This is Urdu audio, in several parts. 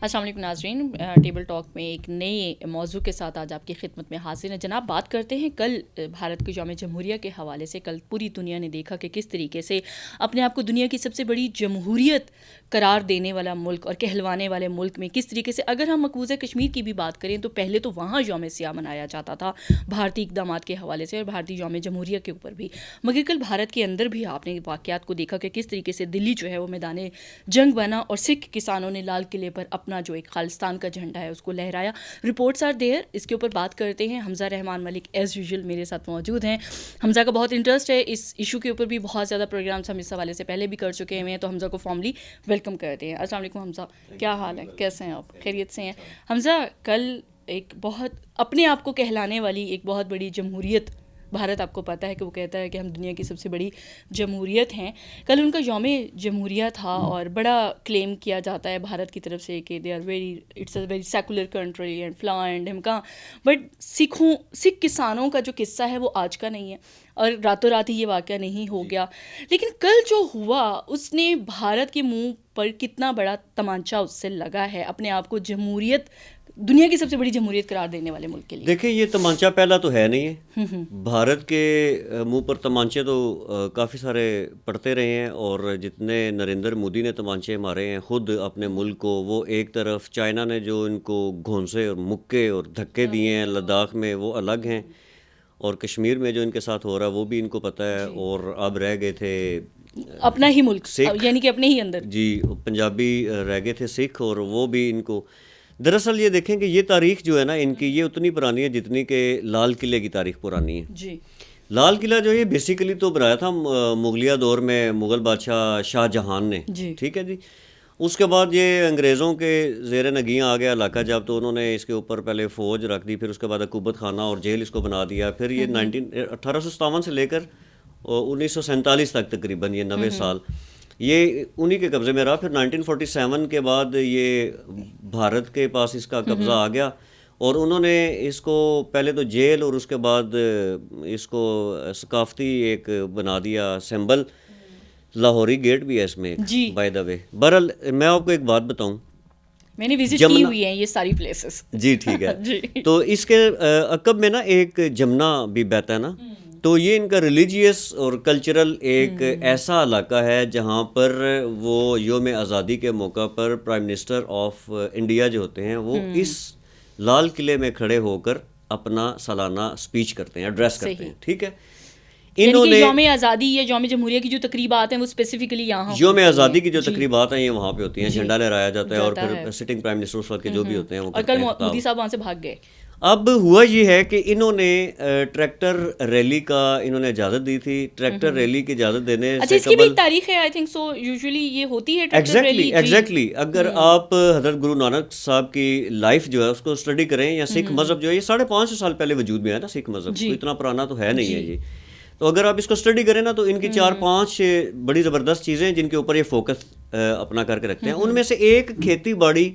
السلام علیکم ناظرین، ٹیبل ٹاک میں ایک نئے موضوع کے ساتھ آج آپ کی خدمت میں حاضر ہیں جناب. بات کرتے ہیں کل بھارت کے یوم جمہوریہ کے حوالے سے. کل پوری دنیا نے دیکھا کہ کس طریقے سے اپنے آپ کو دنیا کی سب سے بڑی جمہوریت قرار دینے والا ملک اور کہلوانے والے ملک میں کس طریقے سے، اگر ہم مقبوضہ کشمیر کی بھی بات کریں تو پہلے تو وہاں یوم سیاہ منایا جاتا تھا بھارتی اقدامات کے حوالے سے اور بھارتی یوم جمہوریہ کے اوپر بھی، مگر کل بھارت کے اندر بھی آپ نے واقعات کو دیکھا کہ کس طریقے سے دلی جو ہے وہ میدان جنگ بنا اور سکھ کسانوں نے لال قلعے پر اپنا جو ایک خالصتان کا جھنڈا ہے اس کو لہرایا. رپورٹس آر دیئر، اس کے اوپر بات کرتے ہیں. حمزہ رحمان ملک ایز یوزول میرے ساتھ موجود ہیں. حمزہ کا بہت انٹرسٹ ہے اس ایشو کے اوپر، بھی بہت زیادہ پروگرامس ہم اس حوالے سے پہلے بھی کر چکے ہوئے ہیں، تو حمزہ کو فارملی ویلکم کرتے ہیں. السلام علیکم حمزہ، کیا حال ہے، کیسے ہیں آپ، خیریت سے ہیں؟ حمزہ، کل ایک بہت اپنے آپ کو کہلانے والی ایک بہت بڑی جمہوریت بھارت، آپ کو پتہ ہے کہ وہ کہتا ہے کہ ہم دنیا کی سب سے بڑی جمہوریت ہیں. کل ان کا یوم جمہوریہ تھا اور بڑا کلیم کیا جاتا ہے بھارت کی طرف سے کہ they are very, it's a very secular country and فلاں اینڈ ہمکا. بٹ سکھ کسانوں کا جو قصہ ہے وہ آج کا نہیں ہے اور راتوں رات ہی یہ واقعہ نہیں ہو گیا، لیکن کل جو ہوا اس نے بھارت کے منہ پر کتنا بڑا تمانچہ اس سے لگا ہے اپنے آپ کو جمہوریت، دنیا کی سب سے بڑی جمہوریت قرار دینے والے ملک کے لیے. دیکھیں، یہ تمانچہ پہلا تو ہے نہیں ہے. بھارت کے منہ پر تمانچے تو کافی سارے پڑتے رہے ہیں، اور جتنے نریندر مودی نے تمانچے مارے ہیں خود اپنے ملک کو، وہ ایک طرف چائنا نے جو ان کو گھونسے اور مکے اور دھکے دیے ہیں لداخ میں وہ الگ ہیں، اور کشمیر میں جو ان کے ساتھ ہو رہا ہے وہ بھی ان کو پتہ ہے. اور اب رہ گئے تھے اپنا ہی ملک، یعنی کہ اپنے ہی اندر، جی پنجابی رہ گئے تھے سکھ، اور وہ بھی ان کو. دراصل یہ دیکھیں کہ یہ تاریخ جو ہے نا ان کی، یہ اتنی پرانی ہے جتنی کہ لال قلعے کی تاریخ پرانی ہے. جی، لال قلعہ جو یہ بیسیکلی تو بنایا تھا مغلیہ دور میں مغل بادشاہ شاہ جہان نے، ٹھیک ہے جی. اس کے بعد یہ انگریزوں کے زیر نگیاں آ گیا علاقہ جب، تو انہوں نے اس کے اوپر پہلے فوج رکھ دی، پھر اس کے بعد حکومت خانہ اور جیل اس کو بنا دیا. پھر یہ 1857 سے لے کر 1947 تک تقریباً یہ 90 سال یہ انہی کے قبضے میں رہا. پھر 1947 کے بعد یہ بھارت کے پاس اس کا قبضہ آ گیا، اور انہوں نے اس کو پہلے تو جیل اور اس کے بعد اس کو ثقافتی ایک بنا دیا سمبل. لاہوری گیٹ بھی ہے اس میں بائی دا وے. بہرحال میں آپ کو ایک بات بتاؤں، میں نے وزٹ کی ہوئی ہیں یہ ساری پلیسز. جی ٹھیک ہے. تو اس کے عقب میں نا ایک جمنا بھی بہتا ہے نا، تو یہ ان کا ریلیجیس اور کلچرل ایک ایسا علاقہ ہے جہاں پر وہ یوم آزادی کے موقع پر پرائم منسٹر آف انڈیا جو ہوتے ہیں وہ اس لال قلعے میں کھڑے ہو کر اپنا سالانہ اسپیچ کرتے ہیں، ایڈریس کرتے ہیں. ٹھیک ہے، انہوں نے یوم آزادی یا یوم جمہوریہ کی جو تقریبات ہیں وہ اسپیسیفکلی یہاں یوم آزادی کی جو تقریبات ہیں یہ وہاں پہ ہوتی ہیں، جھنڈا لہرایا جاتا ہے، اور پھر سٹنگ پرائم منسٹر اس وقت کے جو بھی ہوتے ہیں وہ کرتے ہیں. اور کل مودی صاحب وہاں سے بھاگ گئے. اب ہوا یہ ہے کہ انہوں نے ٹریکٹر ریلی کا انہوں نے اجازت دی تھی. ٹریکٹر ریلی کی اجازت دینے سے اس کی بھی تاریخ ہے، آئی تھنک سو یوزولی یہ ہوتی ہے ٹریکٹر ریلی. ایگزیکٹلی اگر آپ حضرت گرو نانک صاحب کی لائف جو ہے اس کو اسٹڈی کریں، یا سکھ مذہب جو ہے یہ 550 سال پہلے وجود میں ہے نا، سکھ مذہب کوئی اتنا پرانا تو ہے نہیں ہے یہ. تو اگر آپ اس کو اسٹڈی کریں نا تو ان کی 4-5 بڑی زبردست چیزیں ہیں جن کے اوپر یہ فوکس اپنا کر کے رکھتے ہیں. ان میں سے ایک کھیتی باڑی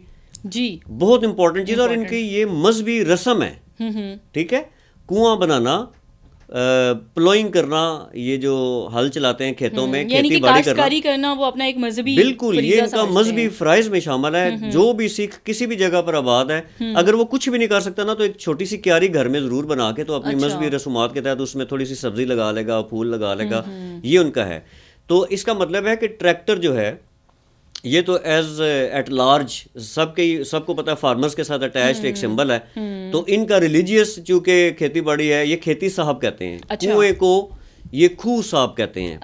بہت امپورٹنٹ چیز، اور ان کی یہ مذہبی رسم ہے. ٹھیک ہے، کنواں بنانا، پلوئنگ کرنا، یہ جو ہل چلاتے ہیں کھیتوں میں، کھیتی باڑی کرنا، وہ اپنا ایک مذہبی، بالکل یہ ان کا مذہبی فرائض میں شامل ہے. جو بھی سکھ کسی بھی جگہ پر آباد ہے، اگر وہ کچھ بھی نہیں کر سکتا نا تو ایک چھوٹی سی کیاری گھر میں ضرور بنا کے تو اپنی مذہبی رسومات کے تحت اس میں تھوڑی سی سبزی لگا لے گا، پھول لگا لے گا. یہ ان کا ہے. تو اس کا مطلب ہے کہ ٹریکٹر جو ہے یہ تو ایز ایٹ لارج سب کو پتہ ہے فارمرز کے ساتھ اٹیچڈ ایک سمبل ہے. تو ان کا ریلیجیس چونکہ کھیتی باڑی ہے، یہ کھیتی صاحب کہتے ہیں، کنویں کو یہ کھو صاحب کہتے ہیں.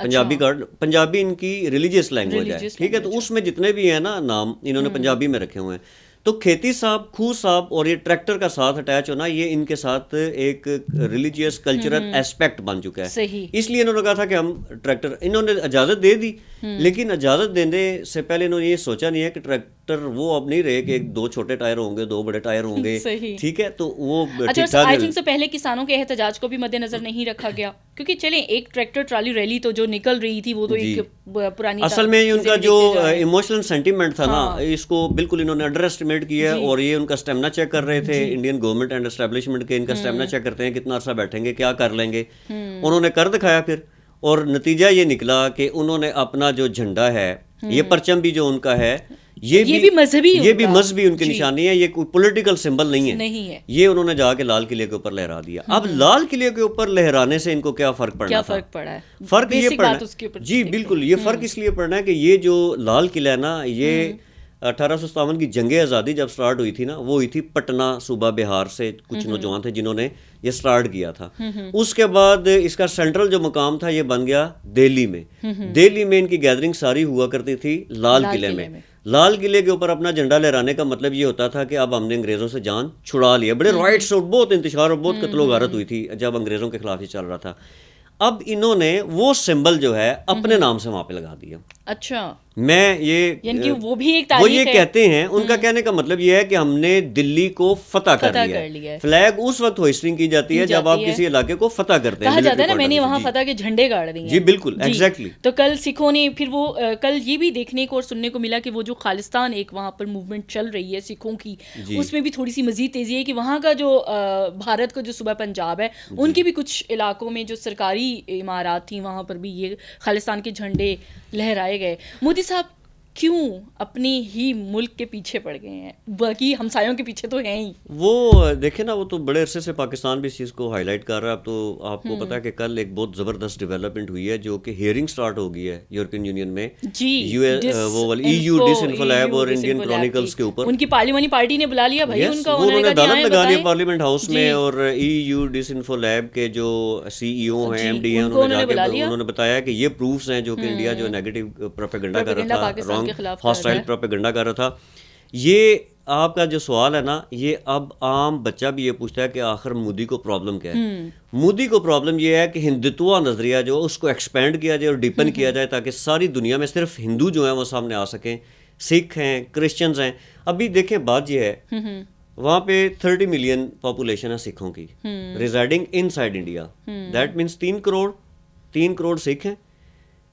پنجابی ان کی ریلیجیس لینگویج ہے. ٹھیک ہے، تو اس میں جتنے بھی ہیں نا نام انہوں نے پنجابی میں رکھے ہوئے ہیں. تو کھیتی صاحب، کھو صاحب اور یہ ٹریکٹر کا ساتھ اٹیچ ہونا، یہ ان کے ساتھ ایک ریلیجیس کلچرل ایسپیکٹ بن چکا ہے. اس لیے انہوں نے کہا تھا کہ ہم ٹریکٹر، انہوں نے اجازت دے دی، لیکن اجازت دینے سے پہلے انہوں نے یہ سوچا نہیں ہے کہ ٹریکٹر وہ اب نہیں رہے کہ 2 چھوٹے ٹائر ہوں گے، 2 بڑے ٹائر ہوں گے. ٹھیک ہے، تو وہ آئی تھنک سے پہلے کسانوں کے احتجاج کو بھی مد نظر نہیں رکھا گیا، کیونکہ چلیں ایک ٹریکٹر ٹرالی ریلی تو جو نکل رہی تھی وہ تو ایک پرانی، اصل میں ان کا جو ایموشنل سینٹیمنٹ تھا نا اس کو بالکل انہوں نے انڈر اسٹیمیٹ کیا، اور یہ ان کا اسٹیمنا چیک کر رہے تھے انڈین گورنمنٹ اینڈ اسٹیبلشمنٹ کے. ان کا اسٹیمنا چیک کرتے ہیں کتنا عرصہ بیٹھیں گے، کیا کر لیں گے. انہوں نے کر دکھایا پھر، اور نتیجہ یہ نکلا کہ انہوں نے اپنا جو جھنڈا ہے، یہ پرچم بھی جو ان کا ہے یہ بھی مذہبی ان کی نشانی ہے, یہ کوئی پولیٹیکل سمبل نہیں ہے. یہ انہوں نے جا کے لال قلعے کے اوپر لہرا دیا. اب لال قلعے کے اوپر لہرانے سے ان کو کیا فرق پڑنا تھا؟ فرق یہ پڑنا, جی بالکل, یہ فرق اس لیے پڑنا ہے کہ یہ جو لال قلعہ ہے نا, یہ 1857 کی جنگ آزادی جب سٹارٹ ہوئی تھی نا, وہ ہوئی تھی پٹنہ صوبہ بہار سے کچھ نوجوان تھے جنہوں نے یہ سٹارٹ کیا تھا. اس کے بعد اس کا سینٹرل جو مقام تھا یہ بن گیا دہلی میں. دہلی میں ان کی گیدرنگ ساری ہوا کرتی تھی لال قلعے میں. لال قلعے کے اوپر اپنا جھنڈا لہرانے کا مطلب یہ ہوتا تھا کہ اب ہم نے انگریزوں سے جان چھڑا لیا. بڑے رائٹس اور بہت انتشار اور بہت قتل و غارت ہوئی تھی جب انگریزوں کے خلاف یہ چل رہا تھا. اب انہوں نے وہ سمبل جو ہے اپنے نام سے وہاں پہ لگا دیا. اچھا, میں یہ یعنی وہ بھی ایک تاریخ وہ یہ کہتے ہیں, ان کا کہنے کا مطلب یہ ہے کہ ہم نے دلی کو فتح کر لیا ہے. فلیگ اس وقت ہوسٹنگ کی جاتی ہے جب آپ کسی علاقے کو فتح کرتے ہیں. کہا جاتا ہے نا میں نے وہاں فتح کے جھنڈے گاڑ دیے. جی بالکل, ایگزیکٹلی. تو کل سکھوں نے پھر وہ کل یہ بھی دیکھنے کو اور سننے کو ملا کہ وہ جو خالستان ایک وہاں پر موومنٹ چل رہی ہے سکھوں کی, اس میں بھی تھوڑی سی مزید تیزی ہے کہ وہاں کا جو بھارت کا جو صوبہ پنجاب ہے ان کے بھی کچھ علاقوں میں جو سرکاری عمارات تھیں وہاں پر بھی یہ خالستان کے جھنڈے لہرائے گئے. مودی صاحب کیوں اپنے ہی ملک کے پیچھے پڑ گئے ہیں؟ باقی ہمسایوں کے پیچھے تو ہیں ہی. وہ دیکھیں نا, وہ تو بڑے عرصے سے پاکستان بھی اس چیز کو ہائی لائٹ کر رہا ہے. اب تو آپ کو پتا ہے کہ کل ایک بہت زبردست ڈیولپمنٹ ہوئی ہے جو کہ ہیئرنگ سٹارٹ ہو گئی ہے یورپین یونین میں, وہ EU ڈس انفو لیب اور انڈین کرونیکلز کے اوپر. ان کی پارلیمانی پارٹی نے بلا لیا بھائی ان کا, انہوں نے عدالت لگا لیا پارلیمنٹ ہاؤس میں, اور EU ڈس انفو لیب کے جو CEO ہیں MD ہیں انہوں نے بتایا کہ یہ پروفس ہیں جو کہ انڈیا جو نیگیٹو پروپیگنڈا کر رہا تھا, رانگ ہاسٹائل پروپیگنڈا کر رہا تھا. یہ آپ کا جو سوال ہے نا, یہ اب عام بچہ بھی یہ پوچھتا ہے کہ آخر مودی کو پرابلم کیا ہے. مودی کو پرابلم یہ ہے کہ ہندوتوا نظریہ جو اس کو ایکسپینڈ کیا جائے اور ڈیپن کیا جائے تاکہ ساری دنیا میں صرف ہندو جو ہیں وہ سامنے آ سکیں, سکھ ہیں, کرسچنز ہیں. ابھی دیکھیں بات یہ ہے, وہاں پہ 30 ملین پاپولیشن ہے سکھوں کی residing inside India. That means 3 crore Sikh ہیں,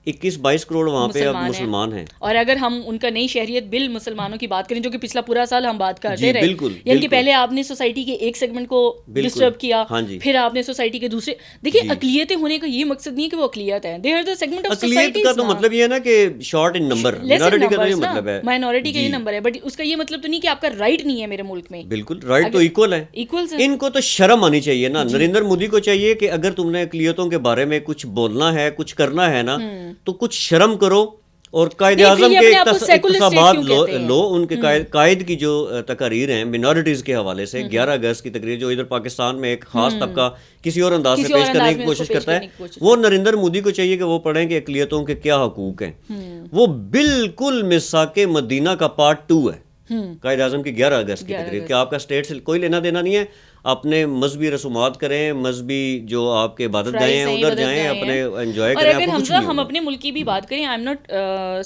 21-22 کروڑ وہاں پہ اب مسلمان ہیں. اور اگر ہم ان کا نئی شہریت بل مسلمانوں کی بات کریں جو کہ پچھلا پورا سال ہم بات کرتے رہے, یعنی کہ پہلے آپ نے سوسائٹی کے ایک سیگمنٹ کو ڈسٹرب کیا, پھر آپ نے سوسائٹی کے دوسرے. دیکھیں اقلیتیں ہونے کا یہ مقصد نہیں ہے کہ وہ اقلیت ہیں, they are the segment of society. اقلیت کا تو مطلب یہ ہے نا کہ شارٹ ان نمبر, مائنورٹی کا یہ مطلب ہے, مائنورٹی کا یہ نمبر ہے, بٹ اس کا یہ مطلب تو نہیں کہ آپ کا رائٹ نہیں ہے میرے ملک میں. بالکل رائٹ تو ایکول ہے. ان کو تو شرم آنی چاہیے نا. نریندر مودی کو چاہیے کہ اگر تم نے اقلیتوں کے بارے میں کچھ بولنا ہے, کچھ کرنا ہے نا, تو کچھ شرم کرو اور قائد اعظم کے اقتصابات لو. ان کے قائد کی جو تقاریر ہیں مینورٹیز کے حوالے سے, 11 اگست کی تقریر جو ادھر پاکستان میں ایک خاص طبقہ کسی اور انداز سے پیش کرنے کی کوشش کرتا ہے, وہ نریندر مودی کو چاہیے کہ وہ پڑھیں کہ اقلیتوں کے کیا حقوق ہیں. وہ بالکل میثاق مدینہ کا پارٹ 2 ہے قائد اعظم کی 11 اگست کی تقریر, کہ آپ کا اسٹیٹ سے کوئی لینا دینا نہیں ہے, اپنے مذہبی رسومات کریں, مذہبی جو آپ کے عبادت گاہیں ہیں ادھر جائیں, اپنے انجوائے کریں. اور اگر ہم اپنے ملک کی بھی بات کریں, آئی ایم ناٹ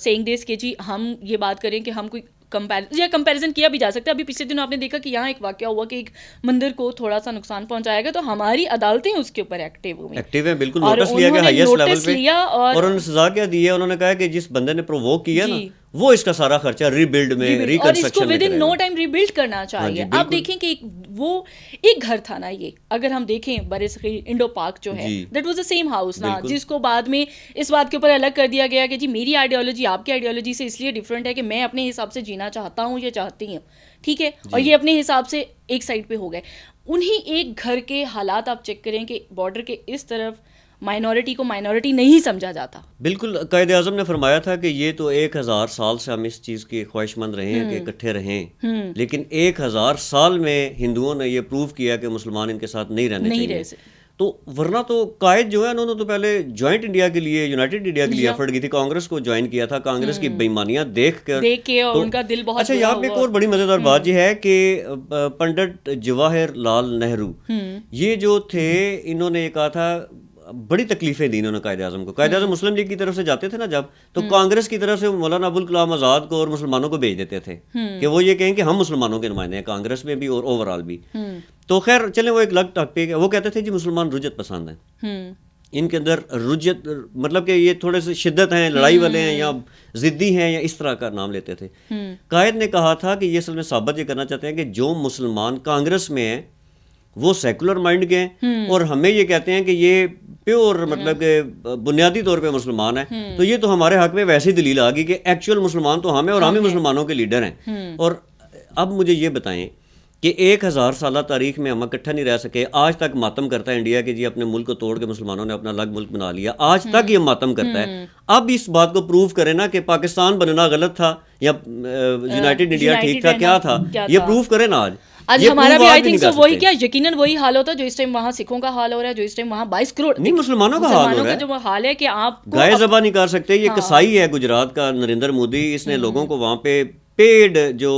سیئنگ دس کہ جی ہم یہ بات کریں کہ ہم کوئی کمپیریزن کیا بھی جا سکتا ہے. ابھی پچھلے دنوں آپ نے دیکھا کہ یہاں ایک واقعہ ہوا کہ ایک مندر کو تھوڑا سا نقصان پہنچایا گیا, تو ہماری عدالتیں اس کے اوپر ایکٹیو ہیں, بالکل نوٹس لیا گیا ہائیسٹ لیول پہ, اور انہوں نے سزا کیا دی ہے. انہوں نے کہا کہ جس بندے نے پرووک کیا نا, وہ اس کا سارا خرچہ ری بلڈ میں, ریکنسٹرکشن میں, اور اس کو within no time rebuild کرنا چاہیے. آپ دیکھیں کہ وہ ایک گھر تھا نا, یہ اگر ہم دیکھیں برصغیر انڈو پاک جو ہے, that was the same house نا, جس کو بعد میں اس بات کے اوپر الگ کر دیا گیا کہ جی میری آئیڈیالوجی آپ کی آئیڈیالوجی سے اس لیے ڈفرینٹ ہے کہ میں اپنے حساب سے جینا چاہتا ہوں, یہ چاہتی ہوں, ٹھیک ہے, اور یہ اپنے حساب سے ایک سائڈ پہ ہو گئے. انہیں ایک گھر کے حالات آپ چیک کریں کہ بارڈر کے اس طرف مائنورٹی کو مائنورٹی نہیں سمجھا جاتا. بالکل قائد اعظم نے فرمایا تھا کہ یہ تو 1000 سال سے ہم اس چیز کی خواہش مند رہے ہیں کہ اکٹھے رہیں, لیکن 1000 سال میں ہندوؤں نے یہ پروو کیا کہ مسلمان ان کے ساتھ نہیں رہنے چاہیے. تو ورنہ تو قائد جو ہے انہوں نے تو پہلے جوائنٹ انڈیا کے لیے, یونائٹڈ انڈیا کے لیے ایفرٹ کی تھی, کانگریس کو جوائن کیا تھا, کانگریس کی بےایمانیاں دیکھ کے اور ان کا دل بہت. اچھا یہاں پہ ایک اور بڑی مزیدار بات یہ ہے کہ پنڈت جواہر لال نہرو یہ جو تھے, انہوں نے یہ کہا تھا, بڑی تکلیفیں دی انہوں نے قائد اعظم کو. قائد اعظم مسلم لیگ کی طرف سے جاتے تھے نا جب, تو کانگریس کی طرف سے مولانا ابوالکلام آزاد کو اور مسلمانوں کو بھیج دیتے تھے کہ وہ یہ کہیں کہ ہم مسلمانوں کے نمائندے ہیں, کانگریس میں بھی اور اوور آل بھی. تو خیر چلیں, وہ ایک الگ ٹاپک ہے. وہ کہتے تھے جی مسلمان رجت پسند ہیں, ان کے اندر رجت مطلب کہ یہ تھوڑے سے شدت ہیں, لڑائی والے ہیں, یا ضدی ہیں, یا اس طرح کا نام لیتے تھے. قائد نے کہا تھا کہ یہ اصل میں ثابت یہ کرنا چاہتے ہیں کہ جو مسلمان کانگریس میں ہیں وہ سیکولر مائنڈ کے ہیں, اور ہمیں یہ کہتے ہیں کہ یہ پیور مطلب کہ بنیادی طور پہ مسلمان ہیں، تو یہ تو ہمارے حق میں ویسی دلیل آ گئی کہ ایکچوئل مسلمان تو ہم ہیں اور ہم ہی مسلمانوں کے لیڈر ہیں. اور اب مجھے یہ بتائیں کہ 1000 سالہ تاریخ میں ہم اکٹھا نہیں رہ سکے. آج تک ماتم کرتا ہے انڈیا کہ جی اپنے ملک کو توڑ کے مسلمانوں نے اپنا الگ ملک بنا لیا، آج تک یہ ماتم کرتا ہے. اب اس بات کو پروف کریں نا کہ پاکستان بننا غلط تھا یا یونائٹڈ انڈیا ٹھیک تھا، کیا تھا، یہ پروف کریں نا. آج ہمارا بھی آئی تھنک سو وہی کیا یقیناً وہی حال ہوتا ہے جو اس ٹائم وہاں سکھوں کا حال ہو رہا ہے، جو اس ٹائم وہاں 22 کروڑ نہیں مسلمانوں کا حال ہو رہا ہے. جو حال ہے کہ آپ گائے ذبح نہیں کر سکتے. یہ کسائی ہے گجرات کا نریندر مودی، اس نے لوگوں کو وہاں پہ پیڈ جو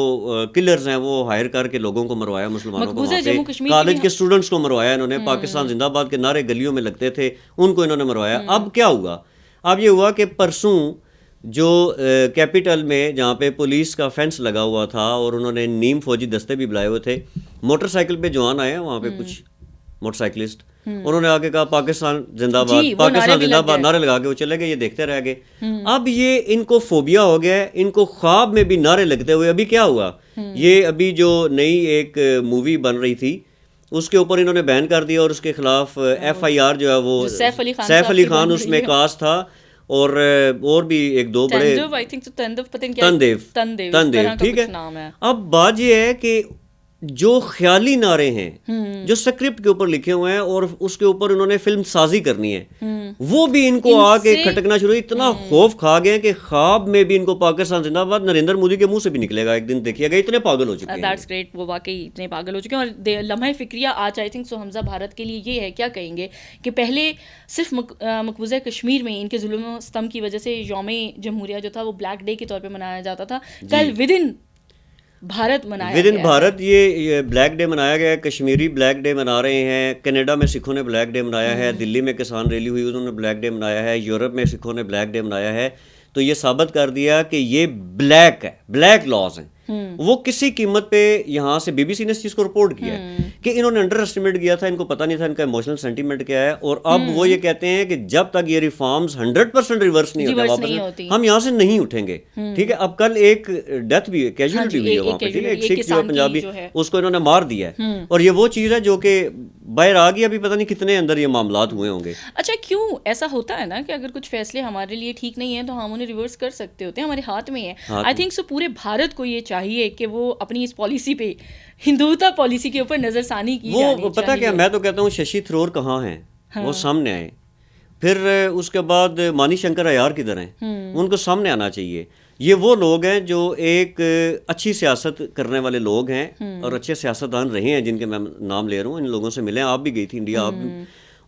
کلرز ہیں وہ ہائر کر کے لوگوں کو مروایا، مسلمانوں کو وہاں پہ کالج کے اسٹوڈنٹس کو مروایا انہوں نے. پاکستان زندہ باد کے نعرے گلیوں میں لگتے تھے، ان کو انہوں نے مروایا. اب کیا ہوا؟ اب یہ ہوا کہ پرسوں جو کیپٹل میں جہاں پہ پولیس کا فینس لگا ہوا تھا اور انہوں نے نیم فوجی دستے بھی بلائے ہوئے تھے، موٹر سائیکل پہ جوان آئے ہیں وہاں پہ کچھ موٹر سائیکلسٹ، انہوں نے آگے کہا پاکستان زندہ باد، پاکستان زندہ باد نعرے لگا کے وہ چلے گئے، یہ دیکھتے رہ گئے. اب یہ ان کو فوبیا ہو گیا ہے، ان کو خواب میں بھی نعرے لگتے ہوئے. ابھی کیا ہوا؟ یہ ابھی جو نئی ایک مووی بن رہی تھی اس کے اوپر انہوں نے بین کر دیا اور اس کے خلاف FIR جو ہے وہ سیف علی خان اس میں کاسٹ تھا اور بھی ایک دو بڑے تندیو، ٹھیک ہے. اب بات یہ ہے کہ جو خیالی نعرے ہیں جو سکرپٹ کے اوپر لکھے ہوئے ہیں اور اس کے اوپر انہوں نے فلم سازی کرنی ہے، وہ بھی ان کو آ کے کھٹکنا شروع. اتنا خوف کھا گئے کہ خواب میں بھی ان کو پاکستان زندہ باد نریندر مودی کے منہ سے بھی نکلے گا ایک دن، دیکھیے گا. اتنے پاگل ہو چکے ہیں. That's great. وہ واقعی اتنے پاگل ہو چکے ہیں. اور لمحہ فکریہ آج آئی تھنک سو حمزہ بھارت کے لیے یہ ہے، کیا کہیں گے کہ پہلے صرف مقبوضہ کشمیر میں ان کے ظلم و ستم کی وجہ سے یوم جمہوریہ جو تھا وہ بلیک ڈے کے طور پہ منایا جاتا تھا. کل ودن بھارت منایا ود ان بھارت یہ بلیک ڈے منایا گیا ہے. کشمیری بلیک ڈے منا رہے ہیں، کینیڈا میں سکھوں نے بلیک ڈے منایا ہے، دلی میں کسان ریلی ہوئی انہوں نے بلیک ڈے منایا ہے، یورپ میں سکھوں نے بلیک ڈے منایا ہے. تو یہ ثابت کر دیا کہ یہ بلیک ہے، بلیک لاز ہیں. وہ کسی قیمت پہ یہاں سے BBC نے اس چیز کو رپورٹ کیا ہے کہ انہوں نے انڈر اسٹیمیٹ کیا تھا، ان کو پتہ نہیں تھا ان کا ایموشنل سینٹیمنٹ کیا ہے. اور اب وہ یہ کہتے ہیں کہ جب تک یہ ریفارمز 100% ریورس نہیں ہوتے واپس ہم یہاں سے نہیں اٹھیں گے. ٹھیک ہے. اب کل ایک ڈیتھ بھی کیجولیٹی ہوئی ہے وہاں پہ، ٹھیک ہے، ایک سکھ جو پنجابی اس کو انہوں نے مار دیا ہے. اور یہ وہ چیز ہے جو کہ باہر آ گئی، ابھی پتہ نہیں کتنے اندر یہ معاملات ہوئے ہوں گے. اچھا کیوں ایسا ہوتا ہے نا کہ اگر کچھ فیصلے ہمارے لیے ٹھیک نہیں ہیں تو ہم انہیں ریورس کر سکتے ہوتے ہیں، ہمارے ہاتھ میں ہے. آئی تھنک سو پورے بھارت کو یہ چاہیے کہ وہ اپنی اس پالیسی پہ، ہندوتا پالیسی کے اوپر نظر ثانی کی جانی چاہیے. وہ پتہ کیا، میں تو کہتا ہوں ششی تھرور کہاں ہیں، وہ سامنے آئے. پھر اس کے بعد مانی شنکر ایار کدھر ہیں، ان کو سامنے آنا چاہیے. یہ وہ لوگ ہیں جو ایک اچھی سیاست کرنے والے لوگ ہیں اور اچھے سیاستدان رہے ہیں جن کے میں نام لے رہا ہوں. ان لوگوں سے ملیں، آپ بھی گئی تھی انڈیا، آپ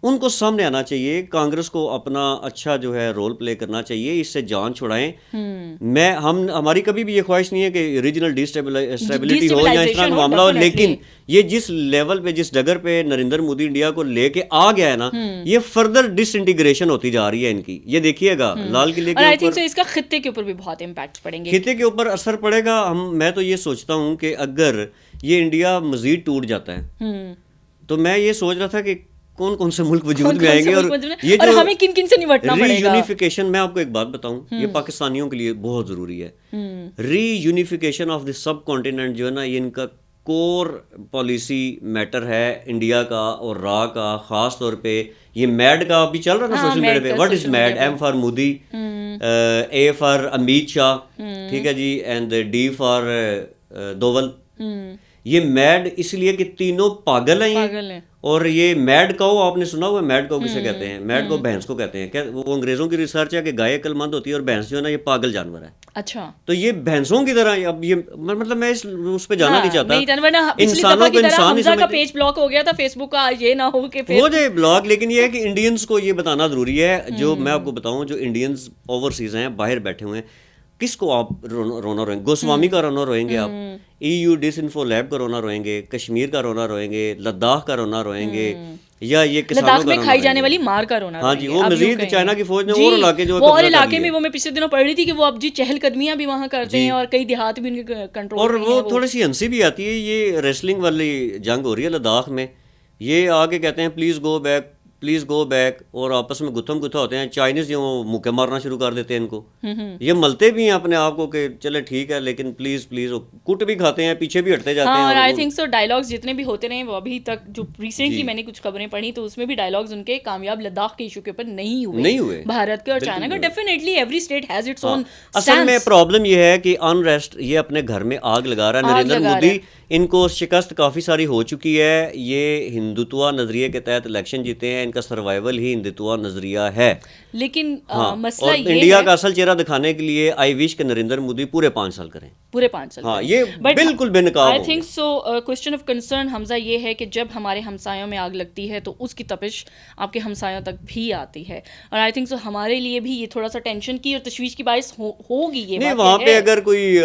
ان کو سامنے آنا چاہیے. کانگریس کو اپنا اچھا جو ہے رول پلے کرنا چاہیے، اس سے جان چھڑائیں. ہماری کبھی بھی یہ خواہش نہیں ہے کہ ریجنل ڈیسٹیبلٹی ہو یا اس طرح کا معاملہ ہو، لیکن یہ جس لیول پہ، جس ڈگر پہ نریندر مودی انڈیا کو لے کے آ گیا ہے نا، یہ فردر ڈس انٹیگریشن ہوتی جا رہی ہے ان کی. یہ دیکھیے گا لال قلعے کے اوپر، اس کا خطے کے اوپر بھی بہت امپیکٹ پڑیں گے، خطے کے اوپر اثر پڑے گا. میں تو یہ سوچتا ہوں کہ اگر یہ انڈیا مزید ٹوٹ جاتا ہے تو میں یہ سوچ رہا تھا کہ کون کون سے ملک وجود میں آئیں گے اور یہ جو ہمیں کن کن سے نمٹنا پڑے گا. ری یونیفیکیشن، میں آپ کو ایک بات بتاؤں، یہ پاکستانیوں کے لیے بہت ضروری ہے. Reunification of the subcontinent جو ہے نا، یہ ان کا کور پالیسی میٹر ہے انڈیا کا اور را کا. خاص طور پہ یہ میڈ کا بھی چل رہا نا سوشل میڈیا پہ. What is MAD? M for Modi, A for Amit Shah, ٹھیک ہے جی، اینڈ ڈی فار دوول. یہ میڈ اس لیے کہ تینوں پاگل ہیں. اور یہ میڈ کاؤ، آپ نے سنا ہوا ہے میڈ کاؤ کسے کہتے ہیں؟ میڈ کاؤ بھینس کو کہتے ہیں. وہ انگریزوں کی ریسرچ ہے کہ گائے عقل مند ہوتی ہے اور بھینس جو ہے نا یہ پاگل جانور ہے. اچھا، تو یہ بھینسوں کی طرح، اب یہ مطلب میں اس پہ جانا نہیں چاہتا. انسانوں کو انسان نہیں سمجھتے. پیج بلاک ہو گیا تھا فیس بک کا، یہ نہ ہو کہ ہو جائے بلاک. لیکن یہ ہے کہ انڈینز کو یہ بتانا ضروری ہے. جو میں آپ کو بتاؤں، جو انڈینز اوورسیز ہیں، باہر بیٹھے ہوئے ہیں، کس کو آپ رونا روئیں گے؟ گوسوامی کا رونا روئیں گے آپ، EU ڈس انفو لیب کا رونا روئیں گے، کشمیر کا رونا روئیں گے، لداخ کا رونا روئیں گے، یا یہ لداخ میں کھائی جانے والی مار کا رونا. ہاں جی، وہ مزید چائنا کی فوج نے اور علاقے جو اور علاقے میں، وہ میں پچھلے دنوں پڑھ رہی تھی کہ وہ اب جی چہل قدمیاں بھی وہاں کرتے ہیں اور کئی دیہات بھی ان کے کنٹرول. اور وہ تھوڑی سی ہنسی بھی آتی ہے. یہ ریسلنگ والی جنگ ہو رہی ہے لداخ میں، یہ آگے کہتے ہیں please go back, please go back, اور آپس میں گتھم گتھا ہوتے ہیں. چائنیز جو مکے مارنا شروع کر دیتے ہیں ان کو, یہ ملتے بھی ہیں اپنے آپ کو کہ چلے ٹھیک ہے, لیکن پلیز پلیز کٹ بھی کھاتے ہیں, پیچھے بھی ہٹتے جاتے ہیں. اور آئی تھنک سو ڈائلاگس جتنے بھی ہوتے رہے وہ ابھی تک, جو ریسنٹلی میں نے کچھ خبریں پڑھی تو اس میں بھی ڈائلاگس ان کے کامیاب لداخ کے ایشو کے اوپر نہیں ہوئے بھارت کے اور چائنا کا. Definitely every state has its own. اصل میں پرابلم یہ ہے کہ انریسٹ یہ اپنے گھر میں آگ لگا رہا ہے. نریندر مودی ان کو شکست کافی ساری ہو چکی ہے. یہ ہندوتوا نظریے کے تحت الیکشن جیتے ہیں, ان کا سروائیول ہی ہندوتوا نظریہ ہے. لیکن مسئلہ اور انڈیا کا اصل چہرہ دکھانے کے لیے آئی وش کہ نریندر مودی پورے 5 سال کریں, پورے 5 سال. ہاں یہ بالکل بے نقاب. I think so question of concern Hamza یہ ہے کہ جب ہمارے ہمسایوں میں آگ لگتی ہے تو اس کی تپش آپ کے ہمسایوں تک بھی آتی ہے, اور آئی تھنک سو ہمارے لیے بھی یہ تھوڑا سا ٹینشن کی اور تشویش کی باعث ہوگی. یہ نہیں, وہاں پہ اگر کوئی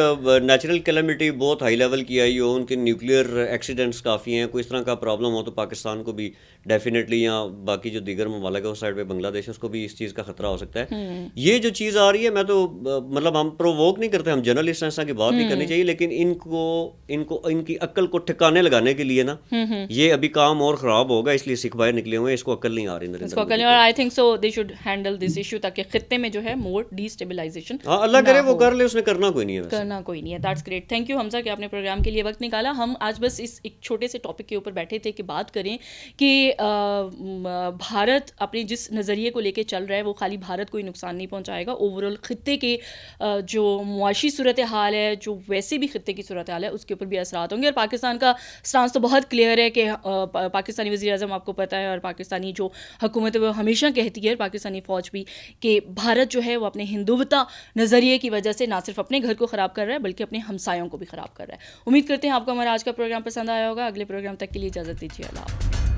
نیچرل کیلمٹی بہت ہائی لیول کی آئی ہو, ان کے نیوکلیئر ایکسیڈنٹس کافی ہیں, کوئی اس طرح کا پرابلم ہو تو پاکستان کو بھی ڈیفینیٹلی, یا باقی جو دیگر ممالک ہے اس سائڈ پہ بنگلہ دیش ہے اس کو بھی اس چیز کا خطرہ ہو سکتا ہے. یہ جو چیز آ رہی ہے, میں تو مطلب ہم پرووک نہیں کرتے, ہم جرنلسٹ ایسا کی بات نہیں کرنی چاہیے, لیکن ان کی عقل کو ٹھکانے لگانے کے لیے نا یہ ابھی کام اور خراب ہوگا, اس لیے سکھ بھائی نکلے ہوئے ہیں, اس کو عقل نہیں آ رہی. اور آئی think so they should handle this issue تاکہ خطے میں جو ہے مور ڈیسٹیبلائزیشن. ہاں اللہ کرے وہ کر لے, اس نے کرنا کوئی نہیں ہے, کرنا کوئی نہیں ہے. That's great. تھینک یو حمزہ کہ آپ نے پروگرام کے لیے وقت نکالا. ہم آج بس اس ایک چھوٹے سے ٹاپک کے اوپر بیٹھے تھے کہ بات کریں کہ بھارت اپنے جس نظریے کو لے کے چل رہا ہے وہ خالی بھارت کو ہی نقصان نہیں پہنچائے گا, اوور آل خطے کے جو معاشی صورتحال ہے, جو ویسے بھی خطے کی صورتحال ہے, اس کے اوپر بھی اثرات ہوں گے. اور پاکستان کا اسٹانس تو بہت کلیئر ہے کہ پاکستانی وزیر اعظم آپ کو پتہ ہے, اور پاکستانی جو حکومت ہے وہ ہمیشہ کہتی ہے, پاکستانی فوج بھی, کہ بھارت جو ہے وہ اپنے ہندوتا نظریے کی وجہ سے نہ صرف اپنے گھر کو خراب کر رہا ہے بلکہ اپنے ہمسایوں کو بھی خراب کر رہا ہے. امید کرتے ہیں آپ کو ہمارا آج کا پروگرام پسند آیا ہوگا. اگلے پروگرام تک کے لیے اجازت دیجیے. اللہ حافظ.